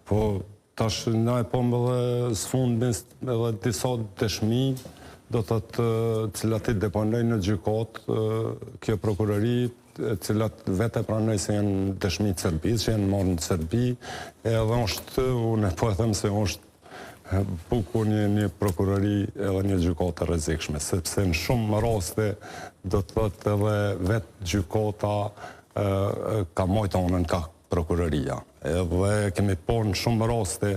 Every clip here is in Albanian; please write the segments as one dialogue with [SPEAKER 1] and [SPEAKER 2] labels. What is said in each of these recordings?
[SPEAKER 1] Po, tash na e pomë dhe s'fund edhe disa dëshmi, do të të cilat i deponojnë në gjykat, kjo prokurori, cilat vete pranoj se janë dëshmi të Serbisë, që janë marrë në Serbi, edhe është, unë po e them se është buku një prokurori edhe një gjykata e rrezikshme, sepse në shumë raste do të thotë edhe vetë gjykata ka marrë anën ka prokuroria. Edhe kemi po në shumë raste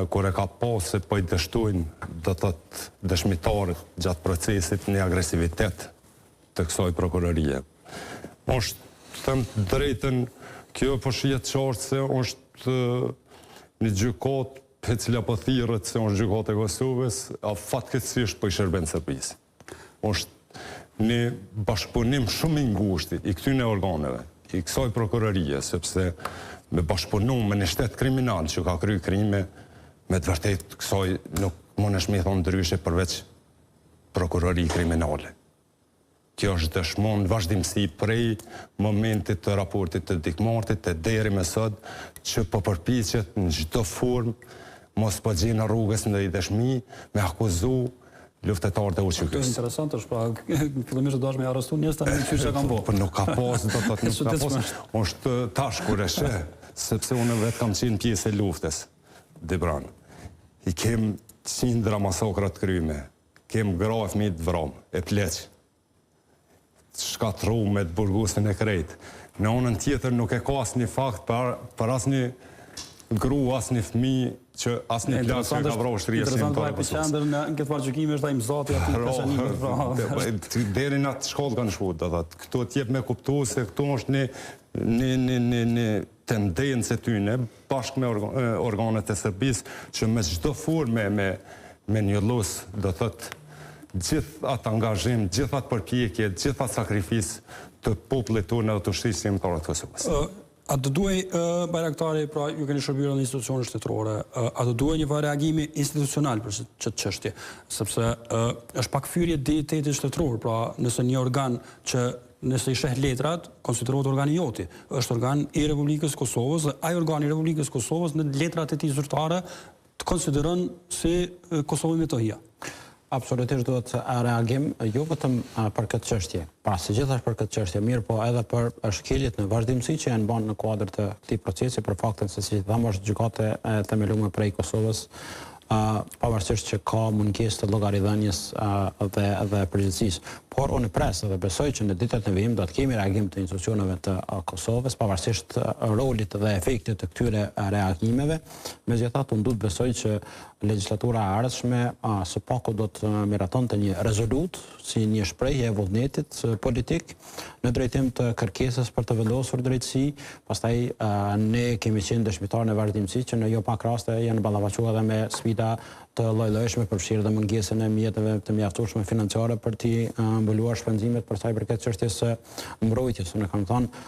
[SPEAKER 1] kur e ka pas se po i dështojnë do të thotë dëshmitarët gjatë procesit një agresivitet të kësaj prokurorie. Është, them drejtën, kjo po shihet qartë se është një gjykatë e cila po thirrët se është gjykatë e Kosovës, a fatkeqësisht po i shërben Serbisë. Është një bashkëpunim shumë i ngushtë i këtyre organeve, i kësaj prokurorie, sepse me bashkëpunim me një shtet kriminal që ka kryer krime, me të vërtetë kësaj nuk mundesh me thonë ndryshe përveç prokurori kriminale. Kjo është dëshmon vazhdimsi prej momentit të raportit të dikmartit e deri me sot që po përpiqet në çdo formë mos po gjen rrugës në i dëshmi me akuzu luftetarët e UÇK-s.
[SPEAKER 2] Kjo është interesant, është pra fillimisht do dash me arrestu njerëz tani çysh e kanë bërë.
[SPEAKER 1] Po nuk ka pas, do të thotë nuk ka pas. Është tash kur e sheh, sepse unë vetë kam qenë pjesë e luftës Dibran. I kem qindra masakra të kryme, kem gra e fëmijë të vramë, e pleq, shkatru me të burgusin e krejt. Në anën tjetër nuk e ka asnjë fakt për asnjë gru, asnjë fëmijë që asnjë plak që ka vrarë shtrirë si në Kosovë.
[SPEAKER 2] Interesant në këtë farë gjykimi është ai mzati aty në Pesanimit.
[SPEAKER 1] Deri në atë shkollë kanë shkuar, do thotë. Këtu t'jep me kuptuar se këtu është një tendencë tyne bashkë me organet e Serbisë që me çdo formë me njollos, do thotë, gjithë atë angazhim, gjithë atë përpjekje, gjithë atë sakrifisë të popullit tonë dhe të ushtrisë shqiptare të Kosovës.
[SPEAKER 2] A të duhej, Bajraktari, pra ju keni shërbyer në institucione shtetërore, a të duhej një reagimi institucional për këtë çështje, sepse është pak fyrje dignitetit shtetëror, pra nëse një organ që nëse i sheh letrat, konsiderohet organ i joti, është organ i Republikës Kosovës, dhe ai organ i Republikës Kosovës në letrat e tij zyrtare të konsideron si Kosovën me të hija.
[SPEAKER 3] Absolutisht duhet reagim jo vetëm për këtë çështje, pra së gjithashtu për këtë çështje, mirë po edhe për shkeljet në vazhdimsi që janë bën në kuadër të këtij procesi për faktin se si thamë është gjykate e themeluar prej Kosovës, pavarësisht që ka mungesë të llogaridhënies dhe përgjegjësisë. Por unë pres dhe besoj që në ditët e vijim do të kemi reagim të institucioneve të Kosovës, pavarësisht rolit dhe efektit të këtyre reagimeve. Megjithatë, unë duhet besoj që legjislatura e ardhshme së paku do të miratonte një rezolut si një shprehje e vullnetit politik në drejtim të kërkesës për të vendosur drejtësi. Pastaj ne kemi qenë dëshmitar në vazhdimsi që në jo pak raste janë ballavaçuar edhe me sfida të lloj-llojshme, përfshirë dhe mungesën e mjeteve të mjaftueshme financiare për të mbuluar shpenzimet për sa i përket çështjes së mbrojtjes, unë kam thënë